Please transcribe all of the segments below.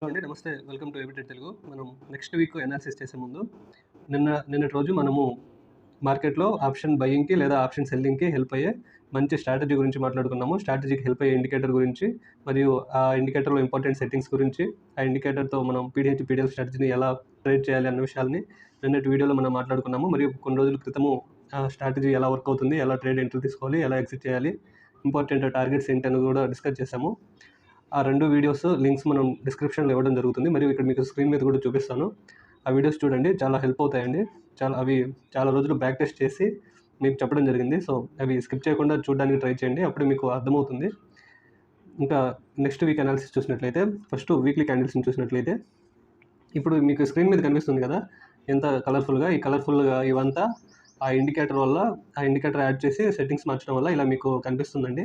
అండి నమస్తే. Welcome to ఎబిటెడ్ తెలుగు. మనం నెక్స్ట్ వీక్ అనాలిసిస్ చేసే ముందు నిన్నటి రోజు మనము మార్కెట్‌లో ఆప్షన్ బయింగ్‌కి లేదా ఆప్షన్ సెల్లింగ్‌కి హెల్ప్ అయ్యే మంచి స్ట్రాటజీ గురించి మాట్లాడుకున్నాము. స్ట్రాటజీకి హెల్ప్ అయ్యే ఇండికేటర్ గురించి మరియు ఆ ఇండికేటర్‌లో ఇంపార్టెంట్ సెట్టింగ్స్ గురించి, ఆ ఇండికేటర్‌తో మనం పీడిహెచ్, పీడిఎల్ స్ట్రాటజీని ఎలా ట్రేడ్ చేయాలి అన్న విషయాల్ని నిన్నటి వీడియోలో మనం మాట్లాడుకున్నాము. మరియు కొన్ని రోజుల క్రితము ఆ స్ట్రాటజీ ఎలా వర్క్ అవుతుంది, ఎలా ట్రేడ్ ఎంట్రీ తీసుకోవాలి, ఎలా ఎగ్జిట్ చేయాలి, ఇంపార్టెంట్ టార్గెట్స్ ఏంటి అని కూడా డిస్కస్ చేసాము. ఆ 2 వీడియోస్ లింక్స్ మనం డిస్క్రిప్షన్‌లో ఇవ్వడం జరుగుతుంది. మరియు ఇక్కడ మీకు స్క్రీన్ మీద కూడా చూపిస్తాను. ఆ వీడియోస్ చూడండి, చాలా హెల్ప్ అవుతాయండి. అవి చాలా రోజులు బ్యాక్ టెస్ట్ చేసి మీకు చెప్పడం జరిగింది. సో, అవి స్కిప్ చేయకుండా చూడడానికి ట్రై చేయండి. అప్పుడు మీకు అర్థమవుతుంది. ఇంకా నెక్స్ట్ వీక్ అనాలిసిస్ చూసినట్లయితే, ఫస్ట్ వీక్లీ క్యాండిల్స్‌ని చూసినట్లయితే, ఇప్పుడు మీకు స్క్రీన్ మీద కనిపిస్తుంది కదా, ఎంత కలర్ఫుల్‌గా. ఈ కలర్ఫుల్‌గా ఇవంతా ఆ ఇండికేటర్ వల్ల, ఆ ఇండికేటర్ యాడ్ చేసి సెట్టింగ్స్ మార్చడం వల్ల ఇలా మీకు కనిపిస్తుందండి.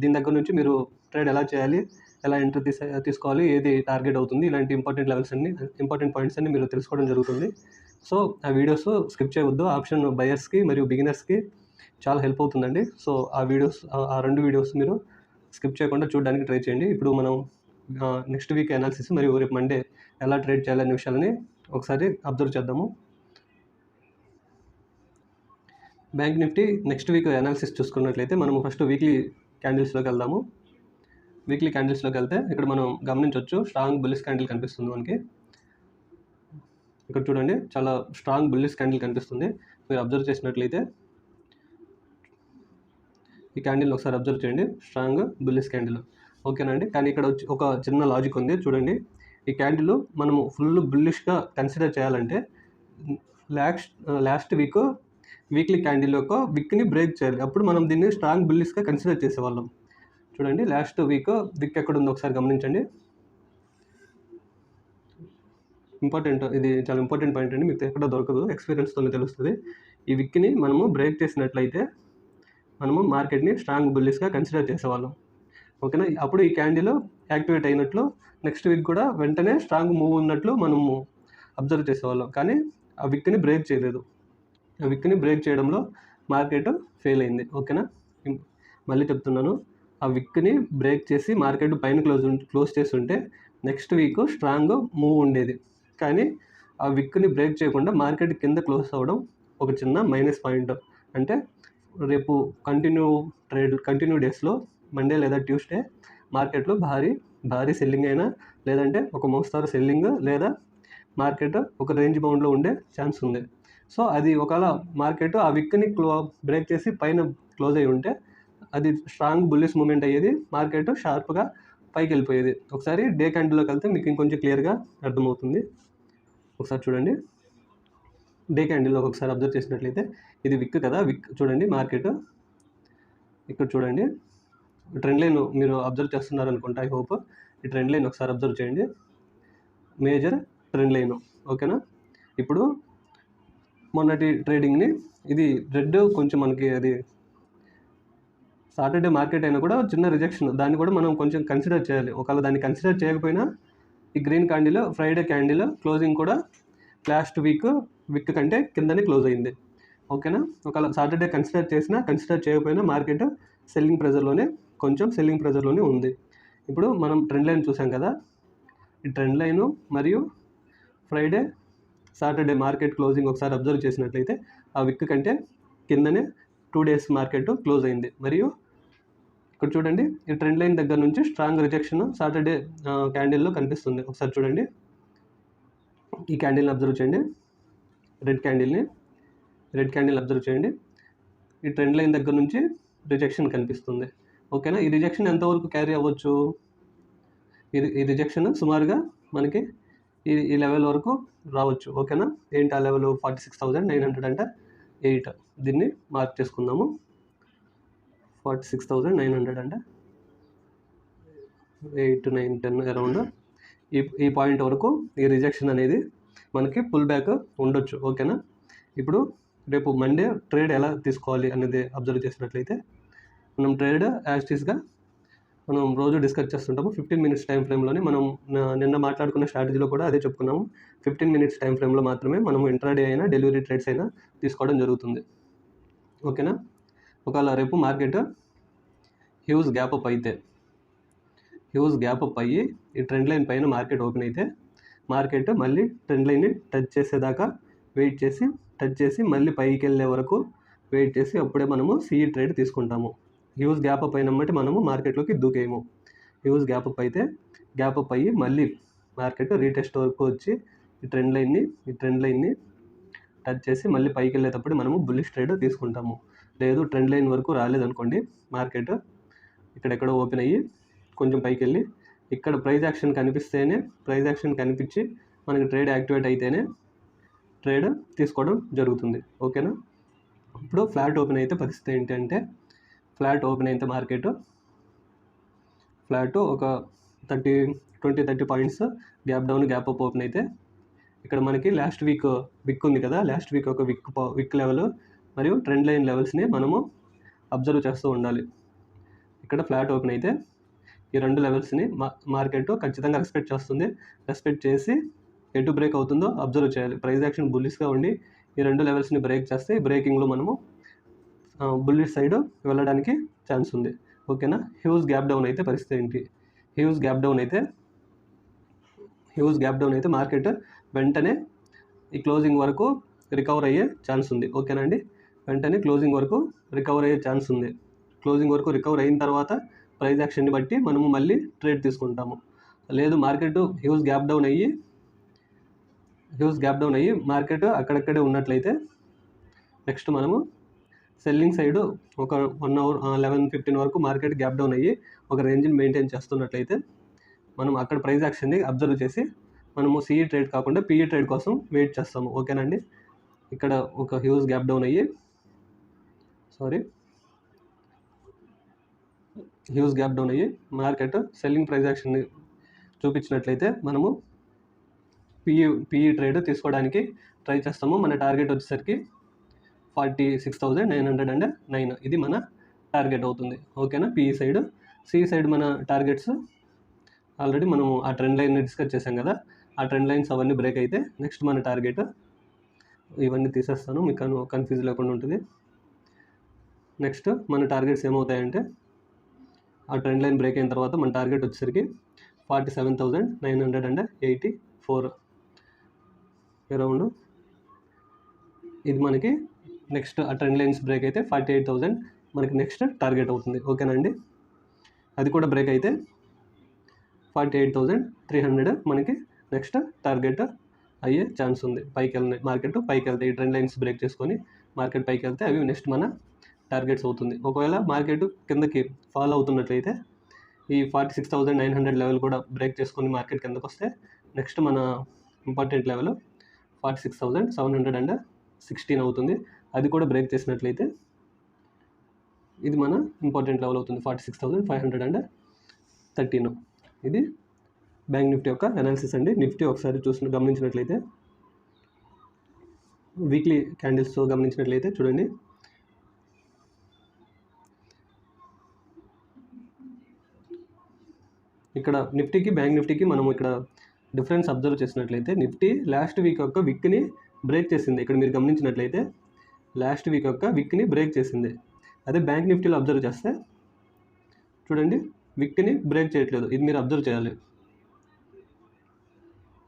దీని దగ్గర నుంచి మీరు ట్రేడ్ ఎలా చేయాలి, ఎలా ఎంట్రీ తీసుకోవాలి, ఏది టార్గెట్ అవుతుంది, ఇలాంటి ఇంపార్టెంట్ పాయింట్స్ అన్ని మీరు తెలుసుకోవడం జరుగుతుంది. సో, ఆ వీడియోస్ స్కిప్ చేయవద్దు. ఆప్షన్ బయర్స్‌కి మరియు బిగినర్స్‌కి చాలా హెల్ప్ అవుతుందండి. సో, ఆ 2 వీడియోస్ మీరు స్కిప్ చేయకుండా చూడడానికి ట్రై చేయండి. ఇప్పుడు మనం నెక్స్ట్ వీక్ అనాలిసిస్ మరియు రేపు మండే ఎలా ట్రేడ్ చేయాలనే విషయాలని ఒకసారి అబ్జర్వ్ చేద్దాము. Bank Nifty next week analysis చూసుకున్నట్లయితే మనము ఫస్ట్ వీక్లీ క్యాండిల్స్లోకి వెళ్దాము. వీక్లీ క్యాండిల్స్లోకి వెళ్తే ఇక్కడ మనం గమనించవచ్చు, స్ట్రాంగ్ బుల్లిష్ క్యాండిల్ కనిపిస్తుంది మనకి. ఇక్కడ చూడండి, చాలా స్ట్రాంగ్ బుల్లిష్ క్యాండిల్ కనిపిస్తుంది. మీరు అబ్జర్వ్ చేసినట్లయితే ఈ క్యాండిల్ని ఒకసారి అబ్జర్వ్ చేయండి, స్ట్రాంగ్ బుల్లిష్ క్యాండిల్. ఓకేనా అండి. కానీ ఇక్కడ వచ్చి ఒక చిన్న లాజిక్ ఉంది చూడండి. ఈ క్యాండిల్ మనము ఫుల్ బుల్లిష్గా కన్సిడర్ చేయాలంటే లాస్ట్ వీక్లీ క్యాండిల్ యొక్క విక్ని బ్రేక్ చేయాలి. అప్పుడు మనం దీన్ని స్ట్రాంగ్ బుల్లిష్గా కన్సిడర్ చేసేవాళ్ళం. చూడండి, లాస్ట్ విక్ ఎక్కడ ఉందో ఒకసారి గమనించండి. ఇది చాలా ఇంపార్టెంట్ పాయింట్ అండి, మీకు ఎక్కడ దొరకదు, ఎక్స్పీరియన్స్తోనే తెలుస్తుంది. ఈ విక్ని మనము బ్రేక్ చేసినట్లయితే మనము మార్కెట్ని స్ట్రాంగ్ బుల్లిష్గా కన్సిడర్ చేసేవాళ్ళం. ఓకేనా. అప్పుడు ఈ క్యాండిల్ యాక్టివేట్ అయినట్లు, నెక్స్ట్ వీక్ కూడా వెంటనే స్ట్రాంగ్ మూవ్ ఉన్నట్లు మనము అబ్జర్వ్ చేసేవాళ్ళం. కానీ ఆ విక్ని బ్రేక్ చేయలేదు. ఆ విక్ని బ్రేక్ చేయడంలో మార్కెట్ ఫెయిల్ అయింది. ఓకేనా. మళ్ళీ చెప్తున్నాను, ఆ విక్ని బ్రేక్ చేసి మార్కెట్ పైన క్లోజ్ చేస్తుంటే నెక్స్ట్ వీక్ స్ట్రాంగ్ మూవ్ ఉండేది. కానీ ఆ విక్ని బ్రేక్ చేయకుండా మార్కెట్ కింద క్లోజ్ అవ్వడం ఒక చిన్న మైనస్ పాయింట్. అంటే రేపు కంటిన్యూ డేస్లో మండే లేదా ట్యూస్డే మార్కెట్లో భారీ సెల్లింగ్ అయినా, లేదంటే ఒక మోస్తారు సెల్లింగ్, లేదా మార్కెట్ ఒక రేంజ్ బౌండ్లో ఉండే ఛాన్స్ ఉంది. సో అది ఒకవేళ మార్కెట్ ఆ విక్ని బ్రేక్ చేసి పైన క్లోజ్ అయ్యి ఉంటే అది స్ట్రాంగ్ బుల్లిష్ మూమెంట్ అయ్యేది, మార్కెట్ షార్ప్గా పైకి వెళ్ళిపోయేది. ఒకసారి డే క్యాండిల్లోకి వెళ్తే మీకు ఇంకొంచెం క్లియర్గా అర్థమవుతుంది. ఒకసారి చూడండి, డే క్యాండిల్లో ఒకసారి అబ్జర్వ్ చేసినట్లయితే ఇది విక్ కదా. విక్ చూడండి, మార్కెట్ ఇక్కడ చూడండి, ట్రెండ్ లైన్ మీరు అబ్జర్వ్ చేస్తున్నారు అనుకుంటా, ఐ హోప్. ఈ ట్రెండ్ లైన్ ఒకసారి అబ్జర్వ్ చేయండి, మేజర్ ట్రెండ్ లైన్. ఓకేనా. ఇప్పుడు మొన్నటి ట్రేడింగ్ని ఇది రెడ్ కొంచెం మనకి అది సాటర్డే మార్కెట్ అయినా కూడా చిన్న రిజెక్షన్, దాన్ని కూడా మనం కొంచెం కన్సిడర్ చేయాలి. ఒకవేళ దాన్ని కన్సిడర్ చేయకపోయినా ఈ green candle, Friday candle closing కూడా లాస్ట్ విక్ కంటే కిందనే క్లోజ్ అయింది. ఓకేనా. ఒకవేళ సాటర్డే కన్సిడర్ చేయకపోయినా మార్కెట్ కొంచెం సెల్లింగ్ ప్రెజర్లోనే ఉంది. ఇప్పుడు మనం ట్రెండ్ లైన్ చూసాం కదా, ఈ ట్రెండ్ లైను మరియు ఫ్రైడే సాటర్డే మార్కెట్ క్లోజింగ్ ఒకసారి అబ్జర్వ్ చేసినట్లయితే ఆ విక్ కంటే కిందనే 2 డేస్ మార్కెట్ క్లోజ్ అయింది. మరియు ఇక్కడ చూడండి, ఈ ట్రెండ్ లైన్ దగ్గర నుంచి స్ట్రాంగ్ రిజెక్షన్ సాటర్డే క్యాండిల్లో కనిపిస్తుంది. ఒకసారి చూడండి, ఈ క్యాండిల్ని అబ్జర్వ్ చేయండి, రెడ్ క్యాండిల్ అబ్జర్వ్ చేయండి. ఈ ట్రెండ్ లైన్ దగ్గర నుంచి రిజెక్షన్ కనిపిస్తుంది. ఓకేనా. ఈ రిజెక్షన్ ఎంతవరకు క్యారీ అవ్వచ్చు? ఈ రిజెక్షన్ సుమారుగా మనకి ఈ లెవెల్ వరకు రావచ్చు. ఓకేనా. ఏంటి ఆ లెవెల్? 46,908. దీన్ని మార్క్ చేసుకుందాము. 46,908, 8, 9, 10 అరౌండ్ ఈ పాయింట్ వరకు ఈ రిజెక్షన్ అనేది మనకి పుల్ బ్యాక్ ఉండొచ్చు. ఓకేనా. ఇప్పుడు రేపు మండే ట్రేడ్ ఎలా తీసుకోవాలి అనేది అబ్జర్వ్ చేసినట్లయితే, మనం ట్రేడ్ యాజ్టీస్గా మనం రోజు డిస్కస్ చేస్తుంటాము. 15 మినిట్స్ టైం ఫ్రేమ్లోనే మనం నిన్న మాట్లాడుకున్న స్ట్రాటజీలో కూడా అదే చెప్పుకున్నాము. 15 మినిట్స్ టైం ఫ్రేమ్లో మాత్రమే మనం ఇంట్రాడే అయినా డెలివరీ ట్రేడ్స్ అయినా తీసుకోవడం జరుగుతుంది. ఓకేనా. ఒకవేళ రేపు మార్కెట్ హ్యూజ్ గ్యాప్ అప్ అయితే, హ్యూజ్ గ్యాప్ అప్ అయ్యి ఈ ట్రెండ్ లైన్ పైన మార్కెట్ ఓపెన్ అయితే మార్కెట్ మళ్ళీ ట్రెండ్ లైన్ని టచ్ చేసేదాకా వెయిట్ చేసి టచ్ చేసి మళ్ళీ పైకి వెళ్ళే వరకు వెయిట్ చేసి అప్పుడే మనము సిఈ ట్రేడ్ తీసుకుంటాము. హ్యూజ్ గ్యాప్ అప్ అయినమ్మటి మనము మార్కెట్లోకి దూకేయము. హ్యూజ్ గ్యాప్ అప్ అయితే గ్యాప్ అప్ అయ్యి మళ్ళీ మార్కెట్ రీటెస్ట్ వరకు వచ్చి ఈ ట్రెండ్ లైన్ని టచ్ చేసి మళ్ళీ పైకి వెళ్ళేటప్పుడు మనము బుల్లిష్ ట్రేడ్ తీసుకుంటాము. లేదు ట్రెండ్ లైన్ వరకు రాలేదనుకోండి, మార్కెట్ ఇక్కడెక్కడో ఓపెన్ అయ్యి కొంచెం పైకి వెళ్ళి ఇక్కడ ప్రైస్ యాక్షన్ కనిపించి మనకి ట్రేడ్ యాక్టివేట్ అయితేనే ట్రేడ్ తీసుకోవడం జరుగుతుంది. ఓకేనా. ఇప్పుడు ఫ్లాట్ ఓపెన్ అయితే పరిస్థితి ఏంటంటే, ఫ్లాట్ ఓపెన్ అయితే మార్కెట్ ఫ్లాట్ ఒక 20-30 points gap down gap up open అయితే ఇక్కడ మనకి లాస్ట్ వీక్ ఉంది కదా, లాస్ట్ వీక్ ఒక విక్ లెవెల్ మరియు ట్రెండ్ లైన్ లెవెల్స్ని మనము అబ్జర్వ్ చేస్తూ ఉండాలి. ఇక్కడ ఫ్లాట్ ఓపెన్ అయితే ఈ రెండు లెవెల్స్ని మార్కెట్ ఖచ్చితంగా రెస్పెక్ట్ చేసి ఎటు బ్రేక్ అవుతుందో అబ్జర్వ్ చేయాలి. ప్రైస్ యాక్షన్ బుల్లిష్గా ఉండి ఈ రెండు లెవెల్స్ని బ్రేక్ చేస్తే బ్రేకింగ్లో మనము బుల్లిష్ సైడ్ వెళ్ళడానికి ఛాన్స్ ఉంది. ఓకేనా. హ్యూజ్ గ్యాప్ డౌన్ అయితే పరిస్థితి ఏంటి? హ్యూజ్ గ్యాప్ డౌన్ అయితే మార్కెట్ వెంటనే ఈ క్లోజింగ్ వరకు రికవర్ అయ్యే ఛాన్స్ ఉంది. ఓకేనా అండి. వెంటనే క్లోజింగ్ వరకు రికవర్ అయ్యే ఛాన్స్ ఉంది. క్లోజింగ్ వరకు రికవర్ అయిన తర్వాత ప్రైస్ యాక్షన్ని బట్టి మనము మళ్ళీ ట్రేడ్ తీసుకుంటాము. లేదు మార్కెట్ హ్యూజ్ గ్యాప్ డౌన్ అయ్యి మార్కెట్ అక్కడక్కడే ఉన్నట్లయితే నెక్స్ట్ మనము సెల్లింగ్ సైడ్ ఒక 1 hour 11-15 వరకు మార్కెట్ గ్యాప్ డౌన్ అయ్యి ఒక రేంజ్ని మెయింటైన్ చేస్తున్నట్లయితే మనం అక్కడ ప్రైస్ యాక్షన్ని అబ్జర్వ్ చేసి మనము సిఈ ట్రేడ్ కాకుండా పిఈ ట్రేడ్ కోసం వెయిట్ చేస్తాము. ఓకేనండి. ఇక్కడ ఒక హ్యూజ్ గ్యాప్ డౌన్ అయ్యి మార్కెట్ సెల్లింగ్ ప్రైస్ యాక్షన్ని చూపించినట్లయితే మనము పిఈ ట్రేడ్ తీసుకోవడానికి ట్రై చేస్తాము. మన టార్గెట్ వచ్చేసరికి 46,909 ఇది మన టార్గెట్ అవుతుంది. ఓకేనా. PE side. సిఈ సైడ్ మన టార్గెట్స్ ఆల్రెడీ మనము ఆ ట్రెండ్ లైన్ని డిస్కస్ చేసాం కదా, ఆ ట్రెండ్ లైన్స్ అవన్నీ బ్రేక్ అయితే నెక్స్ట్ మన టార్గెట్ ఇవన్నీ తీసేస్తాను మీకు కన్ఫ్యూజ్ లేకుండా ఉంటుంది. నెక్స్ట్ మన టార్గెట్స్ ఏమవుతాయంటే, ఆ ట్రెండ్ లైన్ బ్రేక్ అయిన తర్వాత మన టార్గెట్ వచ్చేసరికి 47,984 అరౌండ్. ఇది మనకి నెక్స్ట్ ఆ ట్రెండ్ లైన్స్ బ్రేక్ అయితే 48,000 మనకి నెక్స్ట్ టార్గెట్ అవుతుంది. ఓకేనండి. అది కూడా బ్రేక్ అయితే 48,300 మనకి నెక్స్ట్ టార్గెట్ అయ్యే ఛాన్స్ ఉంది. మార్కెట్ పైకి వెళ్తే ఈ ట్రెండ్ లైన్స్ బ్రేక్ చేసుకొని మార్కెట్ పైకి వెళ్తే అవి నెక్స్ట్ మన టార్గెట్స్ అవుతుంది. ఒకవేళ మార్కెట్ కిందకి ఫాలో అవుతున్నట్లయితే ఈ 46,900 లెవెల్ కూడా బ్రేక్ చేసుకొని మార్కెట్ కిందకు వస్తే నెక్స్ట్ మన ఇంపార్టెంట్ లెవెల్ 46,716 అవుతుంది. అది కూడా బ్రేక్ చేసినట్లయితే ఇది మన ఇంపార్టెంట్ లెవెల్ అవుతుంది 46,513. ఇది బ్యాంక్ నిఫ్టీ యొక్క అనాలిసిస్ అండి. నిఫ్టీ ఒకసారి గమనించినట్లయితే వీక్లీ క్యాండిల్స్ గమనించినట్లయితే చూడండి, ఇక్కడ నిఫ్టీకి బ్యాంక్ నిఫ్టీకి మనం ఇక్కడ డిఫరెన్స్ అబ్జర్వ్ చేసినట్లయితే నిఫ్టీ లాస్ట్ వీక్ యొక్క విక్ని బ్రేక్ చేసింది. ఇక్కడ మీరు గమనించినట్లయితే లాస్ట్ వీక్ యొక్క విక్ని బ్రేక్ చేసింది. అదే బ్యాంక్ నిఫ్టీలో అబ్జర్వ్ చేస్తే చూడండి, విక్ని బ్రేక్ చేయట్లేదు. ఇది మీరు అబ్జర్వ్ చేయాలి.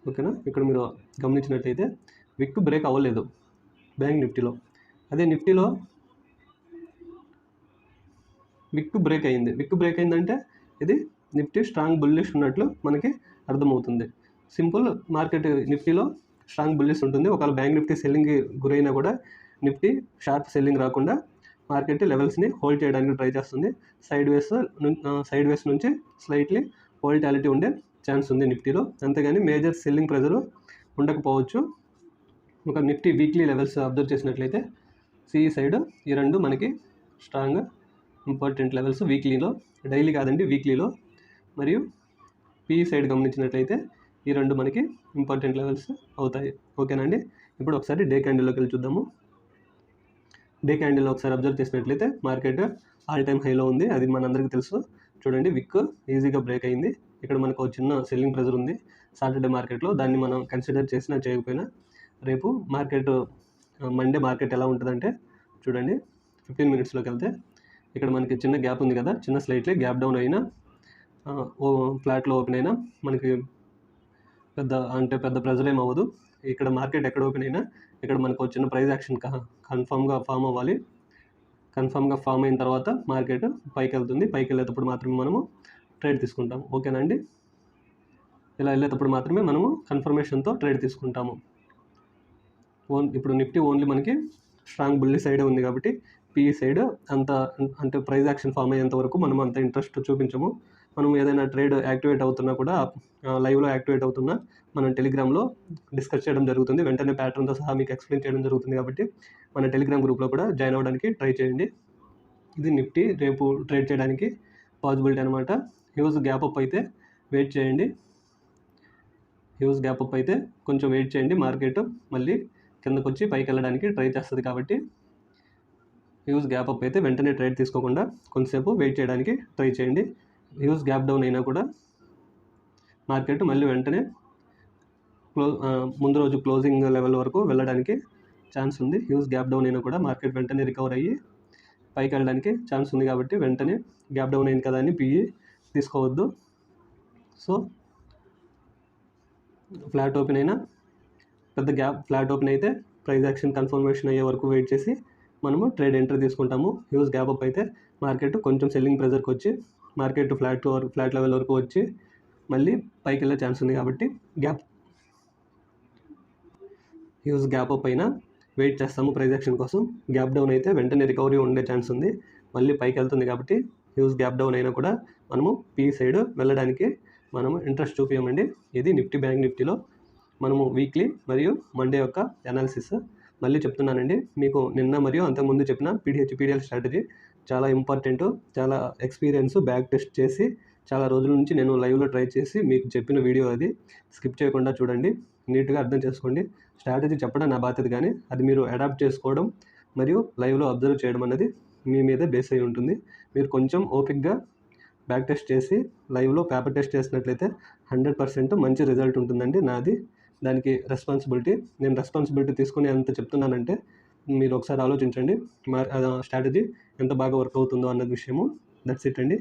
ఓకేనా. ఇక్కడ మీరు గమనించినట్లయితే విక్ బ్రేక్ అవ్వలేదు బ్యాంక్ నిఫ్టీలో. అదే నిఫ్టీలో విక్ బ్రేక్ అయిందంటే ఇది నిఫ్టీ స్ట్రాంగ్ బుల్లిష్ ఉన్నట్లు మనకి అర్థమవుతుంది. సింపుల్. మార్కెట్ నిఫ్టీలో స్ట్రాంగ్ బుల్లిష్ ఉంటుంది. ఒకవేళ బ్యాంక్ నిఫ్టీ సెల్లింగ్కి గురైనా కూడా నిఫ్టీ షార్ప్ సెల్లింగ్ రాకుండా మార్కెట్ లెవెల్స్ని హోల్డ్ చేయడానికి ట్రై చేస్తుంది. సైడ్ వేస్ నుంచి స్లైట్లీ వోల్టాలిటీ ఉండే ఛాన్స్ ఉంది నిఫ్టీలో. అంతేగాని మేజర్ సెల్లింగ్ ప్రెజర్ ఉండకపోవచ్చు. ఒక నిఫ్టీ వీక్లీ లెవెల్స్ అబ్జర్వ్ చేసినట్లయితే సిఈ సైడ్ ఈ రెండు మనకి స్ట్రాంగ్ ఇంపార్టెంట్ లెవెల్స్ వీక్లీలో, డైలీ కాదండి వీక్లీలో. మరియు పిఈ సైడ్ గమనించినట్లయితే ఈ రెండు మనకి ఇంపార్టెంట్ లెవెల్స్ అవుతాయి. ఓకేనండి. ఇప్పుడు ఒకసారి డే క్యాండిల్లోకి వెళ్ళి చూద్దాము. డే క్యాండిల్లో ఒకసారి అబ్జర్వ్ చేసినట్లయితే మార్కెట్ ఆల్ టైమ్ హైలో ఉంది. అది మనందరికీ తెలుసు. చూడండి, విక్ ఈజీగా బ్రేక్ అయింది. ఇక్కడ మనకు చిన్న సెల్లింగ్ ప్రెజర్ ఉంది సాటర్డే మార్కెట్లో. దాన్ని మనం కన్సిడర్ చేసినా చేయకపోయినా రేపు మండే మార్కెట్ ఎలా ఉంటుందంటే చూడండి, 15 minutesలోకి వెళ్తే ఇక్కడ మనకి చిన్న గ్యాప్ ఉంది కదా, చిన్న స్లైట్లీ గ్యాప్ డౌన్ అయినా ఫ్లాట్లో ఓపెన్ అయినా మనకి పెద్ద ప్రెజర్ ఏం అవ్వదు. ఇక్కడ మార్కెట్ ఎక్కడ ఓపెన్ అయినా ఇక్కడ మనకు చిన్న ప్రైస్ యాక్షన్ కన్ఫామ్గా ఫామ్ అవ్వాలి. కన్ఫామ్గా ఫామ్ అయిన తర్వాత మార్కెట్ పైకి వెళ్తుంది. పైకి వెళ్ళేటప్పుడు మాత్రమే మనము ట్రేడ్ తీసుకుంటాం. ఓకేనా అండి? ఇలా వెళ్ళేటప్పుడు మాత్రమే మనము కన్ఫర్మేషన్తో ట్రేడ్ తీసుకుంటాము. ఇప్పుడు నిఫ్టీ ఓన్లీ మనకి స్ట్రాంగ్ బుల్లి సైడే ఉంది కాబట్టి పీఈ సైడ్ అంటే ప్రైస్ యాక్షన్ ఫామ్ అయ్యేంత వరకు మనం అంత ఇంట్రెస్ట్ చూపించము. మనం ఏదైనా ట్రేడ్ యాక్టివేట్ అవుతున్నా కూడా లైవ్లో యాక్టివేట్ అవుతున్నా మనం టెలిగ్రామ్లో డిస్కస్ చేయడం జరుగుతుంది. వెంటనే ప్యాటర్న్తో సహా మీకు ఎక్స్ప్లెయిన్ చేయడం జరుగుతుంది కాబట్టి మన టెలిగ్రామ్ గ్రూప్లో కూడా జాయిన్ అవ్వడానికి ట్రై చేయండి. ఇది నిఫ్టీ రేపు ట్రేడ్ చేయడానికి పాసిబిలిటీ అనమాట. హ్యూజ్ గ్యాప్ అప్ అయితే వెయిట్ చేయండి. హ్యూజ్ గ్యాప్ అప్ అయితే కొంచెం వెయిట్ చేయండి. మార్కెట్ మళ్ళీ కిందకు వచ్చి పైకి వెళ్ళడానికి ట్రై చేస్తుంది కాబట్టి హ్యూజ్ గ్యాప్ అప్ అయితే వెంటనే ట్రేడ్ తీసుకోకుండా కొంతసేపు వెయిట్ చేయడానికి ట్రై చేయండి. హ్యూజ్ గ్యాప్ డౌన్ అయినా కూడా మార్కెట్ మళ్ళీ వెంటనే ముందు రోజు క్లోజింగ్ లెవెల్ వరకు వెళ్ళడానికి ఛాన్స్ ఉంది. హ్యూజ్ గ్యాప్ డౌన్ అయినా కూడా మార్కెట్ వెంటనే రికవర్ అయ్యి పైకి వెళ్ళడానికి ఛాన్స్ ఉంది కాబట్టి వెంటనే గ్యాప్ డౌన్ అయింది కదా అని పీఈ తీసుకోవద్దు. సో ఫ్లాట్ ఓపెన్ అయినా ఫ్లాట్ ఓపెన్ అయితే ప్రైస్ యాక్షన్ కన్ఫర్మేషన్ అయ్యే వరకు వెయిట్ చేసి మనము ట్రేడ్ ఎంట్రీ తీసుకుంటాము. హ్యూజ్ గ్యాప్ అప్ అయితే మార్కెట్ కొంచెం సెల్లింగ్ ప్రెజర్కి వచ్చి మార్కెట్ ఫ్లాట్ లెవెల్ వరకు వచ్చి మళ్ళీ పైకి వెళ్ళే ఛాన్స్ ఉంది కాబట్టి హ్యూజ్ గ్యాప్ అప్ అయినా వెయిట్ చేస్తాము ప్రైస్ యాక్షన్ కోసం. గ్యాప్ డౌన్ అయితే వెంటనే రికవరీ ఉండే ఛాన్స్ ఉంది. మళ్ళీ పైకి వెళ్తుంది కాబట్టి హ్యూజ్ గ్యాప్ డౌన్ అయినా కూడా మనము పీ సైడ్ వెళ్ళడానికి మనము ఇంట్రెస్ట్ చూపించమండి. ఇది నిఫ్టీ బ్యాంక్ నిఫ్టీలో మనము వీక్లీ మరియు మండే యొక్క అనాలిసిస్. మళ్ళీ చెప్తున్నానండి, మీకు నిన్న మరియు అంతకుముందు చెప్పిన పీడిఎల్ స్ట్రాటజీ చాలా ఇంపార్టెంట్. చాలా ఎక్స్పీరియన్స్ బ్యాక్ టెస్ట్ చేసి చాలా రోజుల నుంచి నేను లైవ్లో ట్రై చేసి మీకు చెప్పిన వీడియో అది. స్కిప్ చేయకుండా చూడండి, నీట్గా అర్థం చేసుకోండి. స్ట్రాటజీ చెప్పడం నా బాధ్యత, కానీ అది మీరు అడాప్ట్ చేసుకోవడం మరియు లైవ్లో అబ్జర్వ్ చేయడం అనేది మీ మీదే బేస్ అయి ఉంటుంది. మీరు కొంచెం ఓపిక్గా బ్యాక్ టెస్ట్ చేసి లైవ్లో పేపర్ టెస్ట్ చేసినట్లయితే 100% మంచి రిజల్ట్ ఉంటుందండి. నాది దానికి నేను రెస్పాన్సిబిలిటీ తీసుకుని ఎంత చెప్తున్నానంటే మీరు ఒకసారి ఆలోచించండి. స్ట్రాటజీ ఎంత బాగా వర్క్ అవుతుందో అన్నది విషయము. దట్స్ ఇట్ అండి.